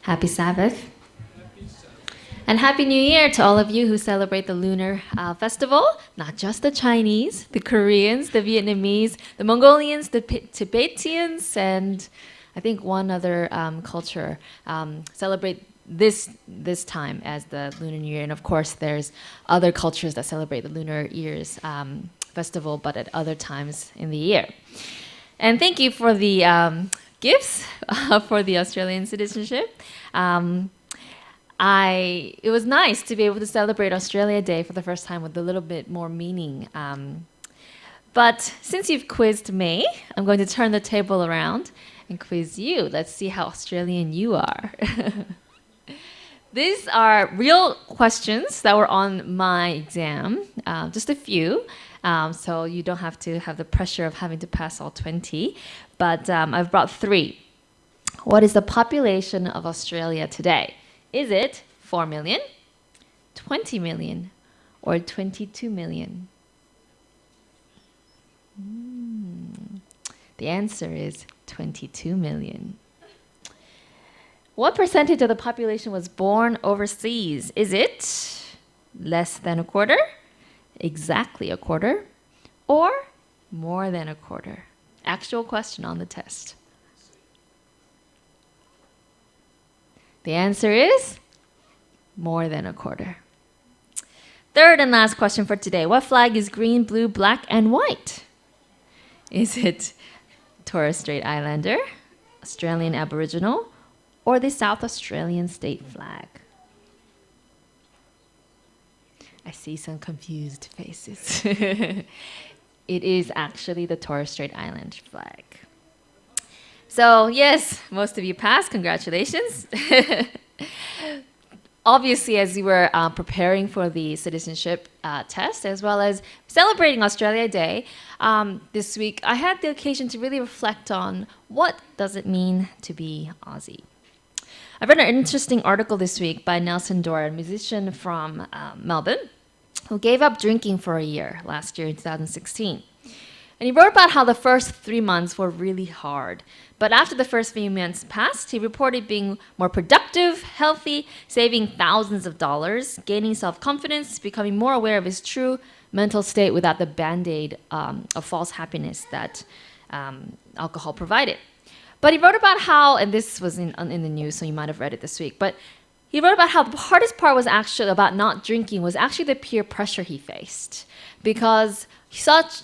Happy Sabbath. And Happy New Year to all of you who celebrate the Lunar Festival. Not just the Chinese, the Koreans, the Vietnamese, the Mongolians, the Tibetans, and I think one other culture celebrate this time as the Lunar New Year. And of course, there's other cultures that celebrate the Lunar Year's festival, but at other times in the year. And thank you for the gifts for the Australian citizenship. It was nice to be able to celebrate Australia Day for the first time with a little bit more meaning. But since you've quizzed me, I'm going to turn the table around and quiz you. Let's see how Australian you are. These are real questions that were on my exam, just a few. So you don't have to have the pressure of having to pass all 20. But I've brought 3. What is the population of Australia today? Is it 4 million, 20 million, or 22 million? The answer is 22 million. What percentage of the population was born overseas? Is it less than a quarter, exactly a quarter, or more than a quarter? Actual question on the test. The answer is more than a quarter. Third and last question for today. What flag is green, blue, black, and white? Is it Torres Strait Islander, Australian Aboriginal, or the South Australian state flag? I see some confused faces. It is actually the Torres Strait Island flag. So yes, most of you passed. Congratulations. Obviously, as you were preparing for the citizenship test, as well as celebrating Australia Day this week, I had the occasion to really reflect on what does it mean to be Aussie. I read an interesting article this week by Nelson Dore, a musician from Melbourne, who gave up drinking for a year last year in 2016. And he wrote about how the first 3 months were really hard. But after the first few months passed, he reported being more productive, healthy, saving thousands of dollars, gaining self-confidence, becoming more aware of his true mental state without the band-aid of false happiness that alcohol provided. But he wrote about how, and this was in the news, so you might have read it this week, but he wrote about how the hardest part was actually about not drinking was actually the peer pressure he faced. Because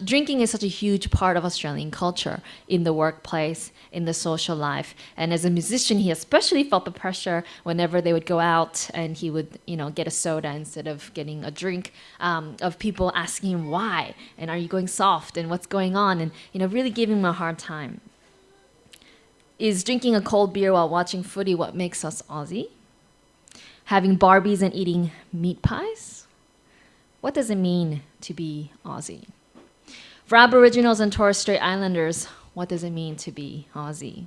drinking is such a huge part of Australian culture in the workplace, in the social life. And as a musician, he especially felt the pressure whenever they would go out and he would, get a soda instead of getting a drink, of people asking him why, and are you going soft, and what's going on, and really giving him a hard time. Is drinking a cold beer while watching footy what makes us Aussie? Having Barbies and eating meat pies? What does it mean to be Aussie? For Aboriginals and Torres Strait Islanders, what does it mean to be Aussie?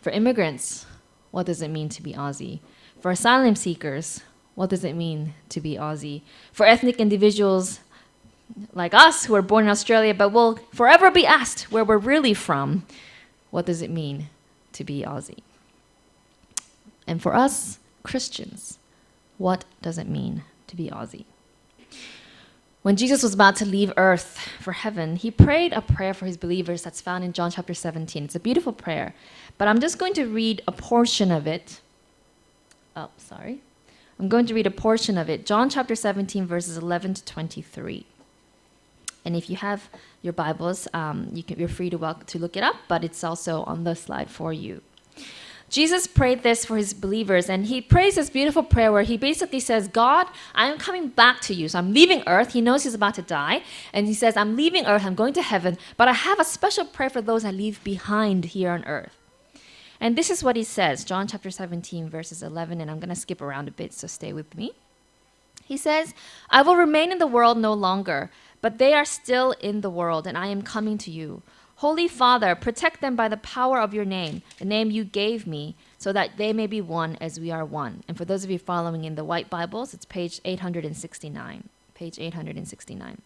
For immigrants, what does it mean to be Aussie? For asylum seekers, what does it mean to be Aussie? For ethnic individuals like us who are born in Australia but will forever be asked where we're really from, what does it mean to be Aussie? And for us, Christians, what does it mean to be Aussie? When Jesus was about to leave earth for heaven, he prayed a prayer for his believers that's found in John chapter 17. It's a beautiful prayer, but I'm just going to read a portion of it. I'm going to read a portion of it. John chapter 17, verses 11 to 23. And if you have your Bibles, you're free to look it up, but it's also on the slide for you. Jesus prayed this for his believers, and he prays this beautiful prayer where he basically says, God, I'm coming back to you. So I'm leaving earth. He knows he's about to die. And he says, I'm leaving earth. I'm going to heaven. But I have a special prayer for those I leave behind here on earth. And this is what he says, John chapter 17, verses 11. And I'm going to skip around a bit, so stay with me. He says, I will remain in the world no longer, but they are still in the world, and I am coming to you. Holy Father, protect them by the power of your name, the name you gave me, so that they may be one as we are one. And for those of you following in the white Bibles, it's page 869. Page 869.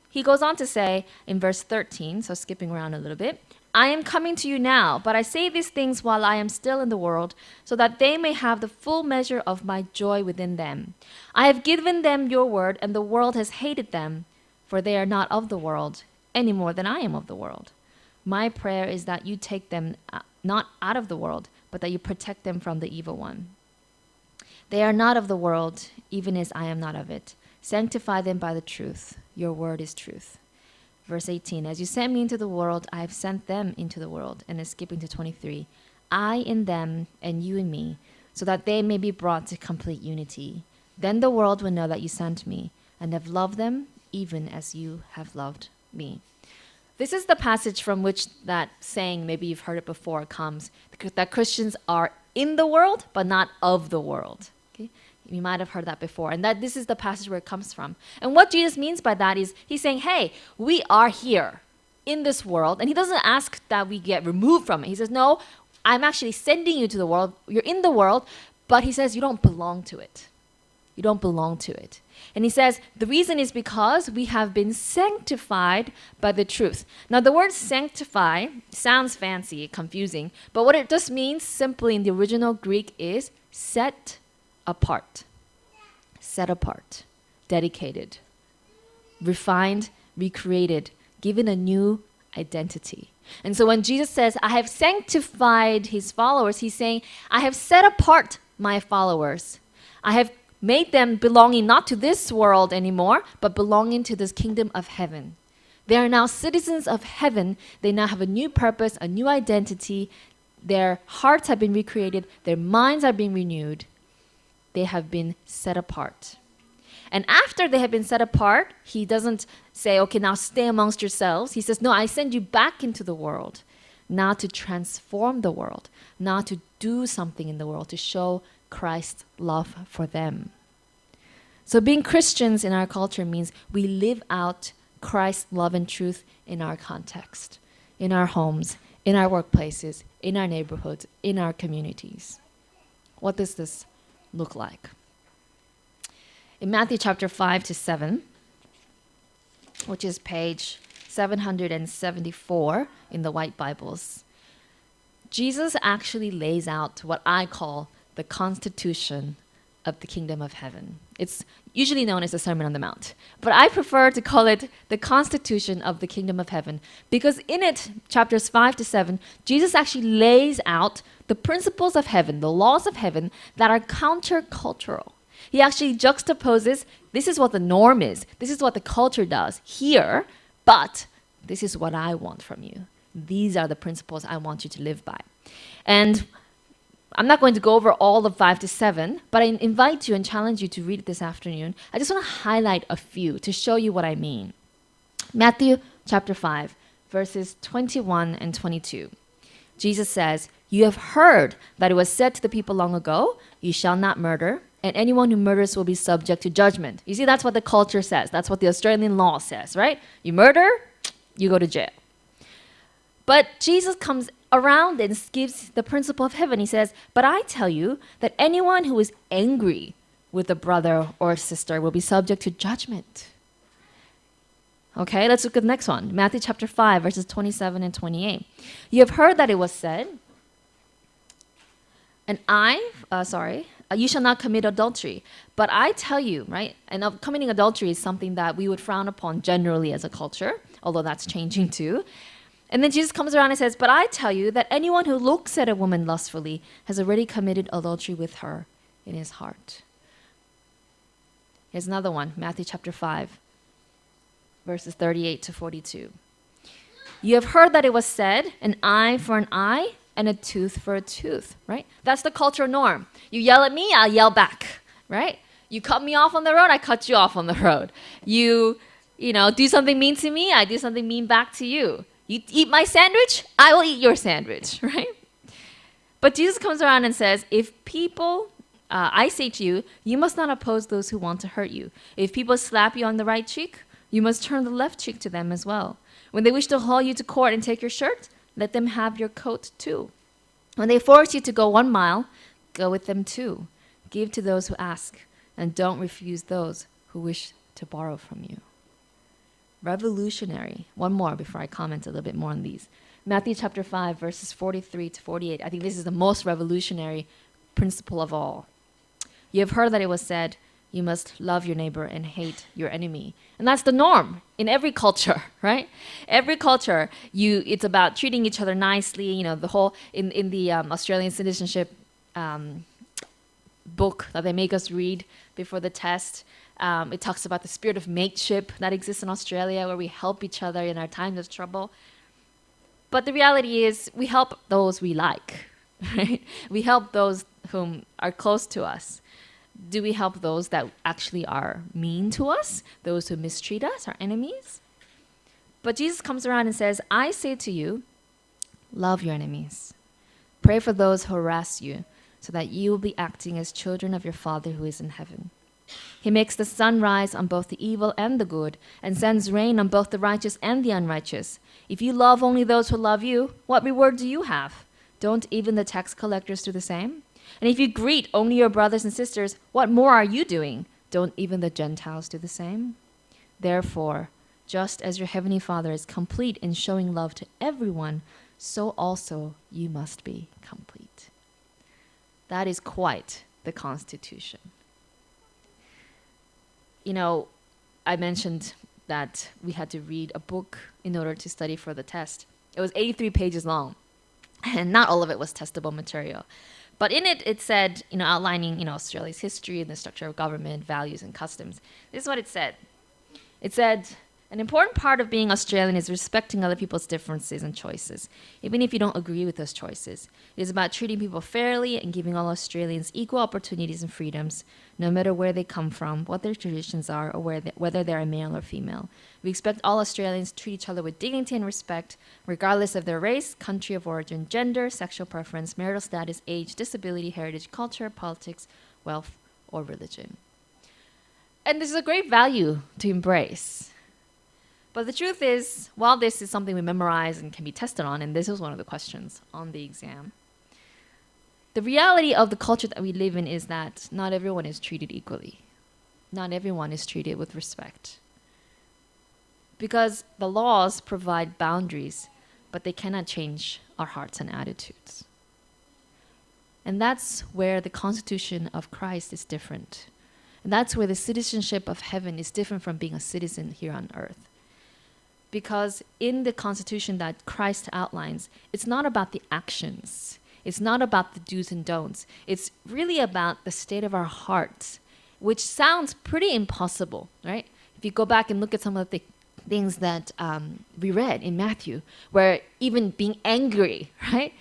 He goes on to say in verse 13, so skipping around a little bit, I am coming to you now, but I say these things while I am still in the world, so that they may have the full measure of my joy within them. I have given them your word, and the world has hated them, for they are not of the world, any more than I am of the world. My prayer is that you take them not out of the world, but that you protect them from the evil one. They are not of the world, even as I am not of it. Sanctify them by the truth. Your word is truth. Verse 18, as you sent me into the world, I have sent them into the world. And then skipping to 23, I in them and you in me, so that they may be brought to complete unity. Then the world will know that you sent me and have loved them even as you have loved me. This is the passage from which that saying, maybe you've heard it before, comes, that Christians are in the world, but not of the world. Okay? You might have heard that before. And that this is the passage where it comes from. And what Jesus means by that is he's saying, hey, we are here in this world. And he doesn't ask that we get removed from it. He says, no, I'm actually sending you to the world. You're in the world, but he says you don't belong to it. You don't belong to it. And he says the reason is because we have been sanctified by the truth. Now, the word sanctify sounds fancy, confusing, but what it just means simply in the original Greek is set apart. Set apart, dedicated, refined, recreated, given a new identity. And so when Jesus says, I have sanctified his followers, he's saying, I have set apart my followers. I have made them belonging not to this world anymore, but belonging to this kingdom of heaven. They are now citizens of heaven. They now have a new purpose, a new identity. Their hearts have been recreated. Their minds are being renewed. They have been set apart. And after they have been set apart, he doesn't say, okay, now stay amongst yourselves. He says, no, I send you back into the world, now to transform the world, now to do something in the world, to show Christ's love for them. So being Christians in our culture means we live out Christ's love and truth in our context, in our homes, in our workplaces, in our neighborhoods, in our communities. What does this look like? In Matthew chapter 5 to 7, which is page 774 in the White Bibles, Jesus actually lays out what I call the constitution of the kingdom of heaven. It's usually known as the Sermon on the Mount, but I prefer to call it the constitution of the kingdom of heaven because in it, chapters 5 to 7, Jesus actually lays out the principles of heaven, the laws of heaven that are countercultural. He actually juxtaposes, this is what the norm is, this is what the culture does here, but this is what I want from you. These are the principles I want you to live by. And I'm not going to go over all of 5 to 7, but I invite you and challenge you to read it this afternoon. I just want to highlight a few to show you what I mean. Matthew chapter 5, verses 21 and 22. Jesus says, you have heard that it was said to the people long ago, you shall not murder, and anyone who murders will be subject to judgment. You see, that's what the culture says. That's what the Australian law says, right? You murder, you go to jail. But Jesus comes around and gives the principle of heaven. He says, but I tell you that anyone who is angry with a brother or a sister will be subject to judgment. Okay, let's look at the next one. Matthew chapter 5, verses 27 and 28. You have heard that it was said, you shall not commit adultery. But I tell you, right, and committing adultery is something that we would frown upon generally as a culture, although that's changing too. And then Jesus comes around and says, but I tell you that anyone who looks at a woman lustfully has already committed adultery with her in his heart. Here's another one, Matthew chapter 5, verses 38 to 42. You have heard that it was said, an eye for an eye and a tooth for a tooth, right? That's the cultural norm. You yell at me, I'll yell back, right? You cut me off on the road, I cut you off on the road. You do something mean to me, I do something mean back to you. You eat my sandwich, I will eat your sandwich, right? But Jesus comes around and says, if people, I say to you, you must not oppose those who want to hurt you. If people slap you on the right cheek, you must turn the left cheek to them as well. When they wish to haul you to court and take your shirt, let them have your coat too. When they force you to go 1 mile, go with them too. Give to those who ask, and don't refuse those who wish to borrow from you. Revolutionary. One more before I comment a little bit more on these. Matthew chapter 5, verses 43 to 48. I think this is the most revolutionary principle of all. You have heard that it was said, you must love your neighbor and hate your enemy. And that's the norm in every culture, right? Every culture, it's about treating each other nicely. You know, the whole, in the Australian citizenship book that they make us read before the test, it talks about the spirit of mateship that exists in Australia, where we help each other in our times of trouble. But the reality is we help those we like, right? We help those whom are close to us. Do we help those that actually are mean to us, those who mistreat us, our enemies? But Jesus comes around and says, I say to you, love your enemies. Pray for those who harass you, so that you will be acting as children of your Father who is in heaven. He makes the sun rise on both the evil and the good, and sends rain on both the righteous and the unrighteous. If you love only those who love you, what reward do you have? Don't even the tax collectors do the same? And if you greet only your brothers and sisters, what more are you doing? Don't even the Gentiles do the same? Therefore, just as your heavenly Father is complete in showing love to everyone, so also you must be complete. That is quite the Constitution. You know, I mentioned that we had to read a book in order to study for the test. It was 83 pages long, and not all of it was testable material. But in it, it said, outlining, Australia's history and the structure of government, values, and customs. This is what it said. It said, an important part of being Australian is respecting other people's differences and choices, even if you don't agree with those choices. It is about treating people fairly and giving all Australians equal opportunities and freedoms, no matter where they come from, what their traditions are, or whether they're a male or female. We expect all Australians to treat each other with dignity and respect, regardless of their race, country of origin, gender, sexual preference, marital status, age, disability, heritage, culture, politics, wealth, or religion. And this is a great value to embrace. But the truth is, while this is something we memorize and can be tested on, and this was one of the questions on the exam, the reality of the culture that we live in is that not everyone is treated equally. Not everyone is treated with respect. Because the laws provide boundaries, but they cannot change our hearts and attitudes. And that's where the Constitution of Christ is different. And that's where the citizenship of heaven is different from being a citizen here on earth. Because in the Constitution that Christ outlines, it's not about the actions. It's not about the do's and don'ts. It's really about the state of our hearts, which sounds pretty impossible, right? If you go back and look at some of the things that we read in Matthew, where even being angry, right,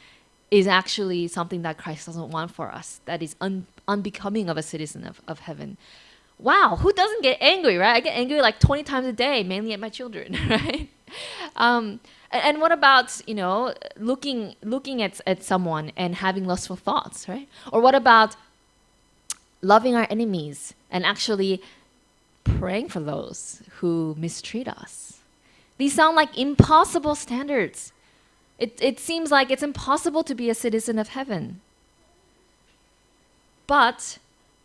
is actually something that Christ doesn't want for us, that is unbecoming of a citizen of heaven. Wow, who doesn't get angry, right? I get angry like 20 times a day, mainly at my children, right? And what about, looking at someone and having lustful thoughts, right? Or what about loving our enemies and actually praying for those who mistreat us? These sound like impossible standards. It seems like it's impossible to be a citizen of heaven. But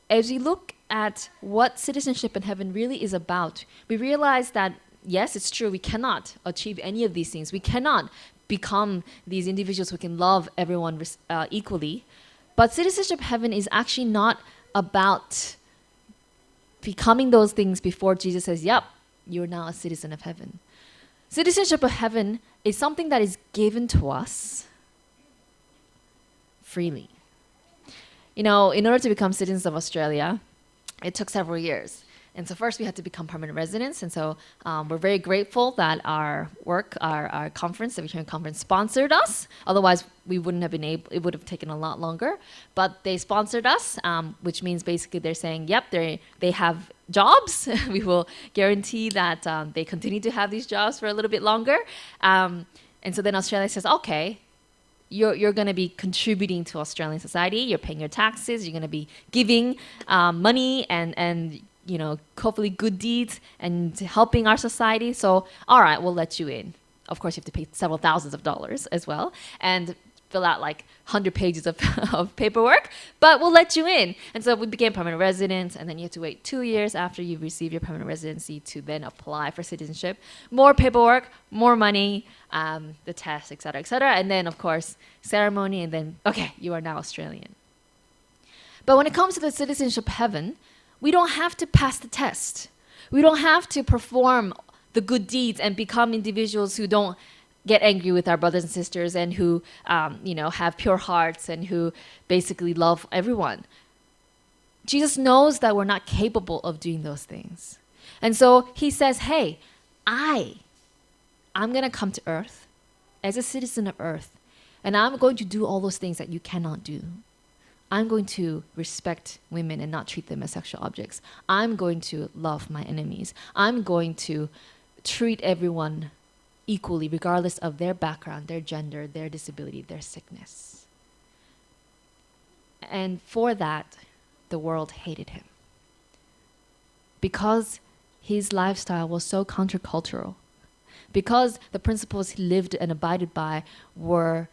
as we look at what citizenship in heaven really is about, we realize that, yes, it's true, we cannot achieve any of these things. We cannot become these individuals who can love everyone equally. But citizenship of heaven is actually not about becoming those things before Jesus says, yep, you're now a citizen of heaven. Citizenship of heaven is something that is given to us freely. In order to become citizens of Australia, it took several years. And so first we had to become permanent residents. And so we're very grateful that our conference, the Return Conference, sponsored us. Otherwise, we wouldn't have been able, it would have taken a lot longer. But they sponsored us, which means basically they're saying, yep, they have jobs. We will guarantee that they continue to have these jobs for a little bit longer. And so then Australia says, okay, you're going to be contributing to Australian society. You're paying your taxes. You're going to be giving money and hopefully good deeds and helping our society. So, all right, we'll let you in. Of course, you have to pay several thousands of dollars as well. And fill out like 100 pages of, of paperwork, but we'll let you in. And so we became permanent residents, and then you have to wait 2 years after you receive your permanent residency to then apply for citizenship. More paperwork, more money, the test, etc., etc. And then, of course, ceremony, and then, okay, you are now Australian. But when it comes to the citizenship heaven, we don't have to pass the test. We don't have to perform the good deeds and become individuals who don't get angry with our brothers and sisters and who, have pure hearts and who basically love everyone. Jesus knows that we're not capable of doing those things. And so he says, hey, I'm going to come to earth as a citizen of earth, and I'm going to do all those things that you cannot do. I'm going to respect women and not treat them as sexual objects. I'm going to love my enemies. I'm going to treat everyone equally, regardless of their background, their gender, their disability, their sickness. And for that, the world hated him. Because his lifestyle was so countercultural. Because the principles he lived and abided by were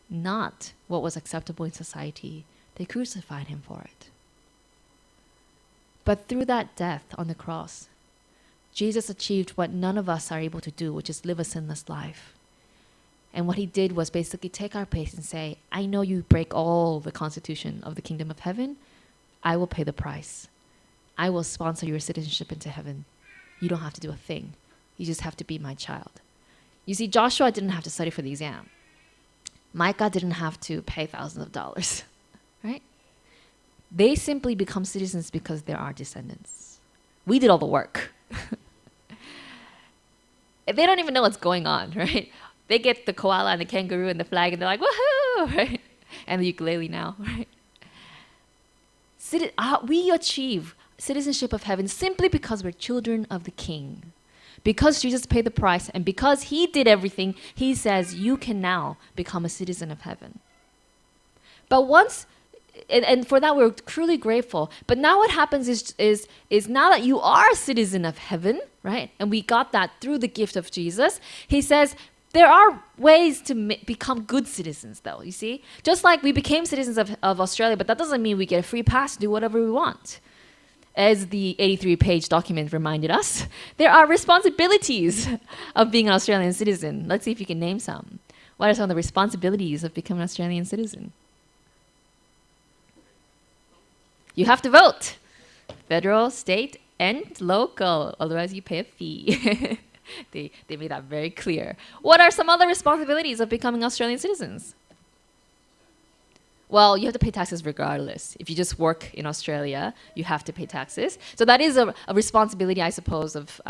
not what was acceptable in society, they crucified him for it. But through that death on the cross, Jesus achieved what none of us are able to do, which is live a sinless life. And what he did was basically take our place and say, I know you break all the constitution of the kingdom of heaven. I will pay the price. I will sponsor your citizenship into heaven. You don't have to do a thing. You just have to be my child. You see, Joshua didn't have to study for the exam. Micah didn't have to pay thousands of dollars. Right? They simply become citizens because they're our descendants. We did all the work. They don't even know what's going on, right? They get the koala and the kangaroo and the flag and they're like, woohoo, right? And the ukulele now, right? We achieve citizenship of heaven simply because we're children of the King. Because Jesus paid the price and because he did everything, he says you can now become a citizen of heaven. But once, and for that we're truly grateful. But now what happens is now that you are a citizen of heaven, right? And we got that through the gift of Jesus. He says there are ways to become good citizens, though. You see, just like we became citizens of Australia, but that doesn't mean we get a free pass to do whatever we want. As the 83-page document reminded us, there are responsibilities of being an Australian citizen. Let's see if you can name some. What are some of the responsibilities of becoming an Australian citizen? You have to vote. Federal, state, and local. Otherwise, you pay a fee. They made that very clear. What are some other responsibilities of becoming Australian citizens? Well, you have to pay taxes regardless. If you just work in Australia, you have to pay taxes. So that is a responsibility, I suppose, of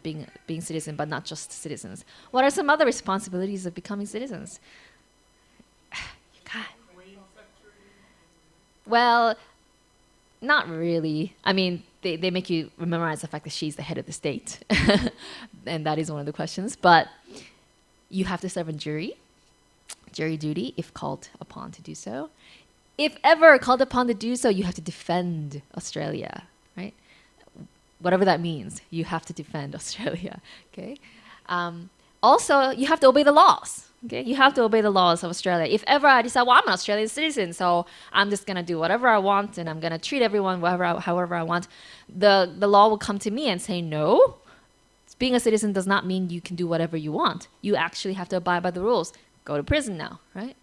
being citizen, but not just citizens. What are some other responsibilities of becoming citizens? God. Well, not really. I mean, they make you memorize the fact that she's the head of the state. And that is one of the questions. But you have to serve in jury duty if called upon to do so. If ever called upon to do so, you have to defend Australia, right? Whatever that means, you have to defend Australia, okay? Also, you have to obey the laws. Okay, you have to obey the laws of Australia. If ever I decide, well, I'm an Australian citizen, so I'm just gonna do whatever I want, and I'm gonna treat everyone however I want, the law will come to me and say, no, being a citizen does not mean you can do whatever you want. You actually have to abide by the rules. Go to prison now, right?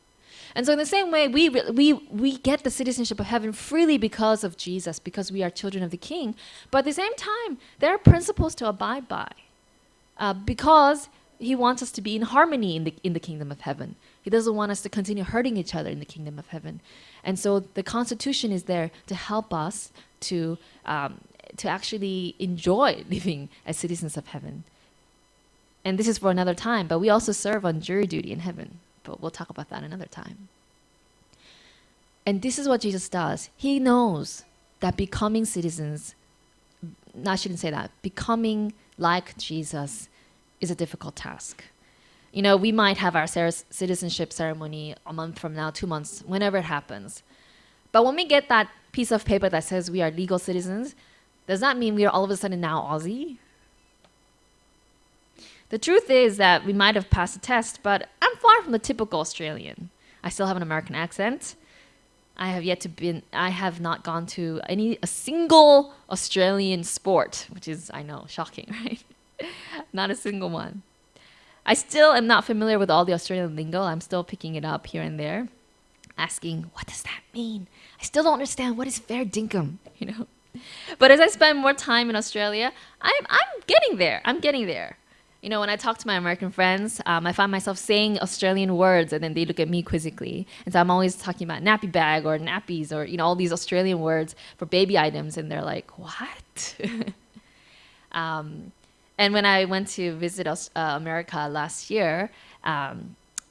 And so in the same way, we get the citizenship of heaven freely because of Jesus, because we are children of the King. But at the same time, there are principles to abide by, because he wants us to be in harmony in the kingdom of heaven. He doesn't want us to continue hurting each other in the kingdom of heaven. And so the Constitution is there to help us to actually enjoy living as citizens of heaven. And this is for another time, but we also serve on jury duty in heaven. But we'll talk about that another time. And this is what Jesus does. He knows that becoming citizens, no, I shouldn't say that, becoming like Jesus is a difficult task. You know, we might have our citizenship ceremony a month from now, 2 months, whenever it happens. But when we get that piece of paper that says we are legal citizens, does that mean we are all of a sudden now Aussie? The truth is that we might have passed the test, but I'm far from the typical Australian. I still have an American accent. I have not gone to a single Australian sport, which is, I know, shocking, right? Not a single one. I still am not familiar with all the Australian lingo. I'm still picking it up here and there, asking, what does that mean? I still don't understand what is fair dinkum, you know? But as I spend more time in Australia, I'm getting there. I'm getting there. You know, when I talk to my American friends, I find myself saying Australian words, and then they look at me quizzically. And so I'm always talking about nappy bag or nappies or, you know, all these Australian words for baby items, and they're like, what? And when I went to visit America last year,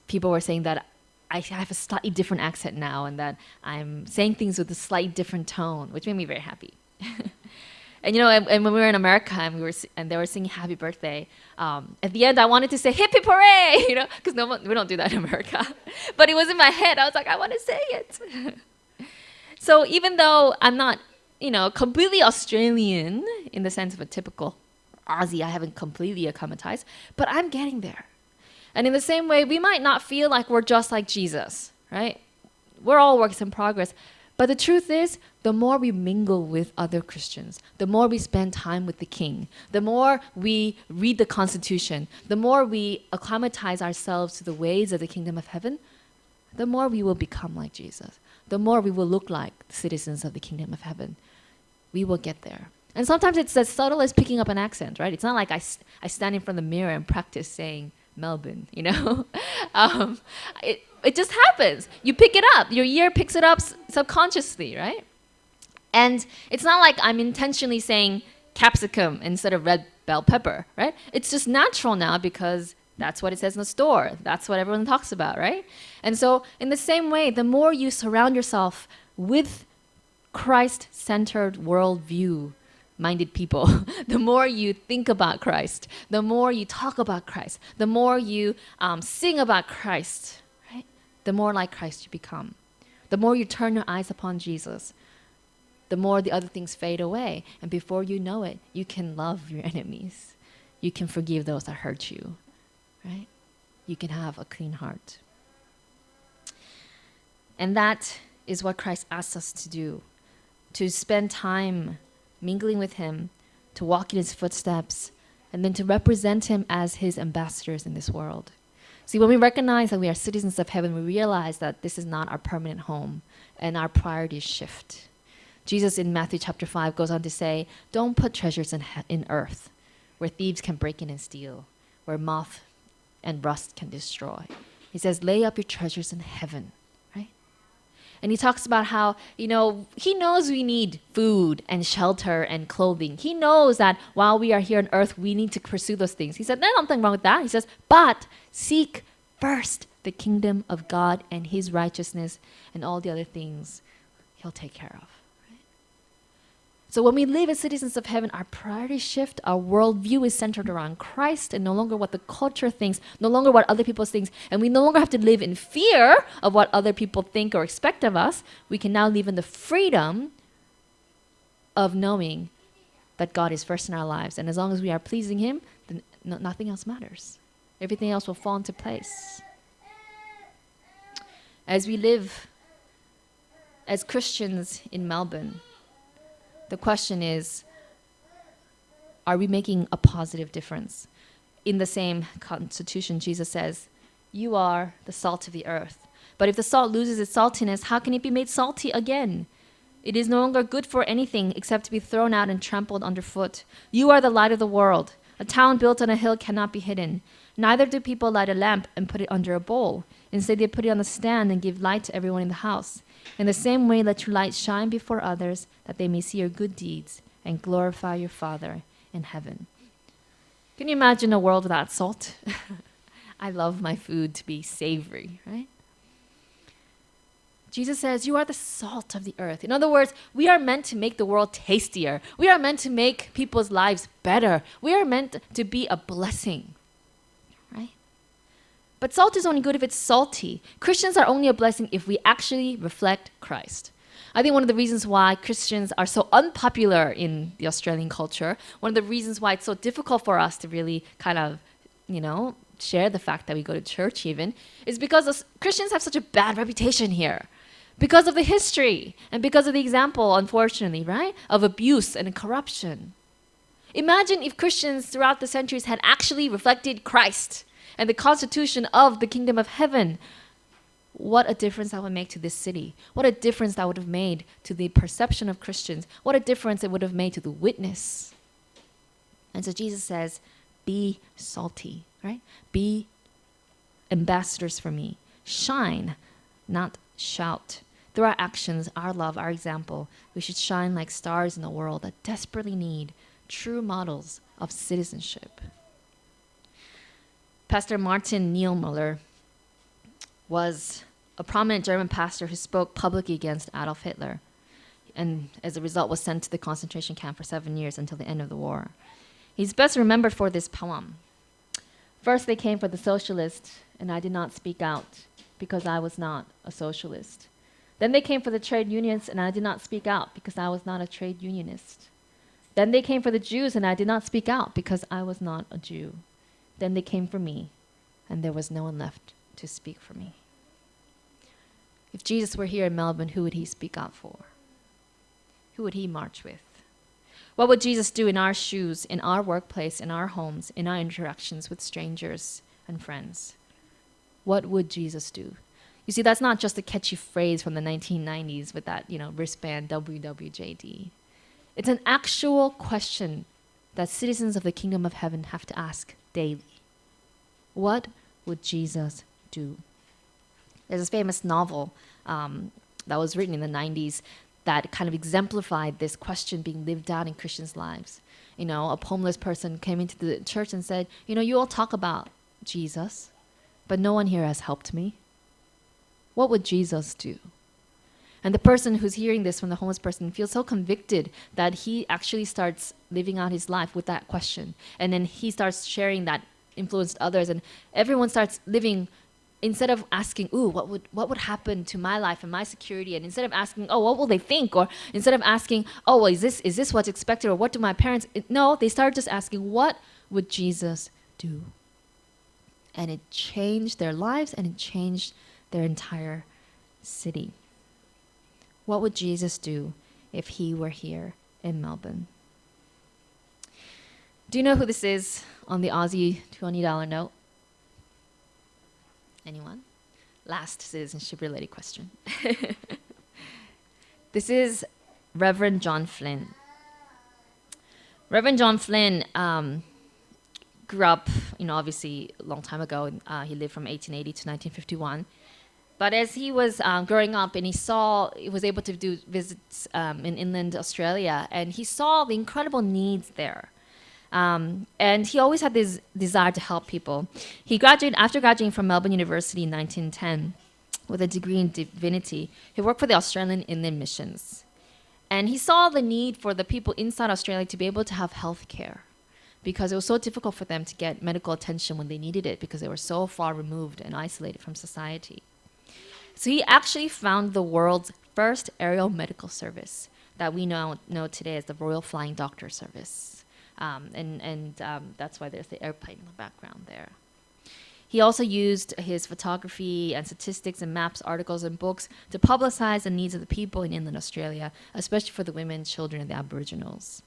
people were saying that I have a slightly different accent now, and that I'm saying things with a slightly different tone, which made me very happy. And you know, and when we were in America and they were singing "Happy Birthday," at the end I wanted to say "Hip hip hooray," you know, because we don't do that in America. But it was in my head. I was like, I want to say it. So even though I'm not, you know, completely Australian in the sense of a typical Aussie, I haven't completely acclimatized, but I'm getting there. And in the same way, we might not feel like we're just like Jesus, right? We're all works in progress. But the truth is, the more we mingle with other Christians, the more we spend time with the King, the more we read the Constitution, the more we acclimatize ourselves to the ways of the kingdom of heaven, the more we will become like Jesus. The more we will look like the citizens of the kingdom of heaven. We will get there. And sometimes it's as subtle as picking up an accent, right? It's not like I stand in front of the mirror and practice saying Melbourne, you know? It just happens. You pick it up. Your ear picks it up subconsciously, right? And it's not like I'm intentionally saying capsicum instead of red bell pepper, right? It's just natural now because that's what it says in the store. That's what everyone talks about, right? And so in the same way, the more you surround yourself with Christ-centered worldview minded people, the more you think about Christ, the more you talk about Christ, the more you sing about Christ, right? The more like Christ you become. The more you turn your eyes upon Jesus, the more the other things fade away. And before you know it, you can love your enemies. You can forgive those that hurt you, right? You can have a clean heart. And that is what Christ asks us to do, to spend time mingling with him, to walk in his footsteps, and then to represent him as his ambassadors in this world. See, when we recognize that we are citizens of heaven, we realize that this is not our permanent home, and our priorities shift. Jesus in Matthew chapter 5 goes on to say, don't put treasures in earth, where thieves can break in and steal, where moth and rust can destroy. He says, lay up your treasures in heaven. And he talks about how, you know, he knows we need food and shelter and clothing. He knows that while we are here on earth, we need to pursue those things. He said, there's nothing wrong with that. He says, but seek first the kingdom of God and his righteousness, and all the other things he'll take care of. So when we live as citizens of heaven, our priorities shift, our worldview is centered around Christ and no longer what the culture thinks, no longer what other people think, and we no longer have to live in fear of what other people think or expect of us. We can now live in the freedom of knowing that God is first in our lives. And as long as we are pleasing him, then nothing else matters. Everything else will fall into place. As we live as Christians in Melbourne, the question is, are we making a positive difference? In the same Constitution, Jesus says, you are the salt of the earth. But if the salt loses its saltiness, how can it be made salty again? It is no longer good for anything except to be thrown out and trampled underfoot. You are the light of the world. A town built on a hill cannot be hidden. Neither do people light a lamp and put it under a bowl. Instead, they put it on a stand and give light to everyone in the house. In the same way, let your light shine before others, that they may see your good deeds and glorify your Father in heaven. Can you imagine a world without salt? I love my food to be savory, right? Jesus says, you are the salt of the earth. In other words, we are meant to make the world tastier. We are meant to make people's lives better. We are meant to be a blessing, right? But salt is only good if it's salty. Christians are only a blessing if we actually reflect Christ. I think one of the reasons why Christians are so unpopular in the Australian culture, one of the reasons why it's so difficult for us to really kind of, share the fact that we go to church even, is because Christians have such a bad reputation here. Because of the history and because of the example, unfortunately, right, of abuse and corruption. Imagine if Christians throughout the centuries had actually reflected Christ and the constitution of the kingdom of heaven. What a difference that would make to this city. What a difference that would have made to the perception of Christians. What a difference it would have made to the witness. And so Jesus says, be salty, right? Be ambassadors for me. Shine, not shout. Through our actions, our love, our example, we should shine like stars in a world that desperately need true models of citizenship. Pastor Martin Niemöller was a prominent German pastor who spoke publicly against Adolf Hitler, and as a result was sent to the concentration camp for 7 years until the end of the war. He's best remembered for this poem. First they came for the socialists, and I did not speak out because I was not a socialist. Then they came for the trade unions, and I did not speak out because I was not a trade unionist. Then they came for the Jews, and I did not speak out because I was not a Jew. Then they came for me, and there was no one left to speak for me. If Jesus were here in Melbourne, who would he speak out for? Who would he march with? What would Jesus do in our shoes, in our workplace, in our homes, in our interactions with strangers and friends? What would Jesus do? You see, that's not just a catchy phrase from the 1990s with that, wristband WWJD. It's an actual question that citizens of the kingdom of heaven have to ask daily. What would Jesus do? There's this famous novel that was written in the 90s that kind of exemplified this question being lived out in Christians' lives. A homeless person came into the church and said, you all talk about Jesus, but no one here has helped me. What would Jesus do? And the person who's hearing this from the homeless person feels so convicted that he actually starts living out his life with that question. And then he starts sharing that influenced others, and everyone starts living. Instead of asking, what would happen to my life and my security, and instead of asking, what will they think, or instead of asking, is this what's expected, or what do my parents? No, they started just asking, what would Jesus do? And it changed their lives, and it changed their entire city. What would Jesus do if he were here in Melbourne? Do you know who this is on the Aussie $20 note? Anyone? Last citizenship-related question. This is Reverend John Flynn. Reverend John Flynn grew up, obviously a long time ago. He lived from 1880 to 1951. But as he was growing up, and he was able to do visits in inland Australia, and he saw the incredible needs there. And he always had this desire to help people. After graduating from Melbourne University in 1910 with a degree in divinity, he worked for the Australian Inland Missions. And he saw the need for the people inside Australia to be able to have health care, because it was so difficult for them to get medical attention when they needed it, because they were so far removed and isolated from society. So he actually found the world's first aerial medical service that we know today as the Royal Flying Doctor Service. And that's why there's the airplane in the background there. He also used his photography and statistics and maps, articles, and books to publicize the needs of the people in inland Australia, especially for the women, children, and the Aboriginals.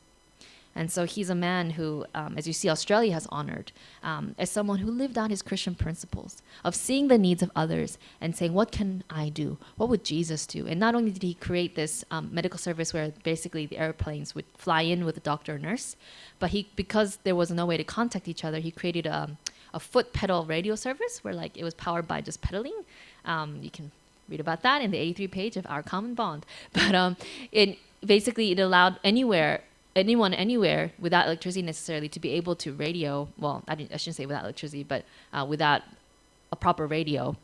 And so he's a man who, as you see, Australia has honored as someone who lived out his Christian principles of seeing the needs of others and saying, what can I do? What would Jesus do? And not only did he create this medical service where basically the airplanes would fly in with a doctor or nurse, but because there was no way to contact each other, he created a foot pedal radio service where it was powered by just pedaling. You can read about that in the 83 page of Our Common Bond. But it allowed anyone anywhere without electricity necessarily to be able to radio. Well, I shouldn't say without electricity, but without a proper radio,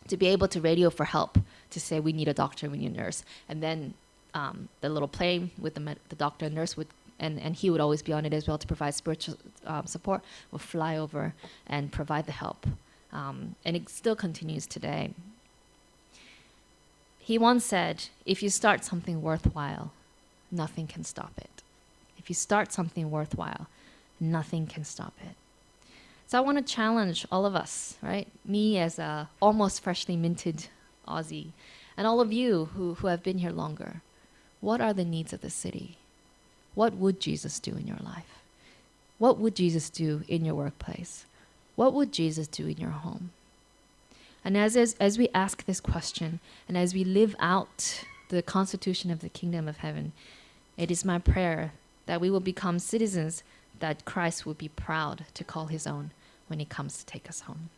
to be able to radio for help, to say we need a doctor, we need a nurse. And then the little plane with the doctor and nurse and he would always be on it as well to provide spiritual support, would fly over and provide the help. And it still continues today. He once said, if you start something worthwhile, nothing can stop it. If you start something worthwhile, nothing can stop it. So I want to challenge all of us, right? Me as a almost freshly minted Aussie, and all of you who have been here longer. What are the needs of the city? What would Jesus do in your life? What would Jesus do in your workplace? What would Jesus do in your home? And as we ask this question, and as we live out the constitution of the kingdom of heaven, it is my prayer that we will become citizens that Christ will be proud to call his own when he comes to take us home.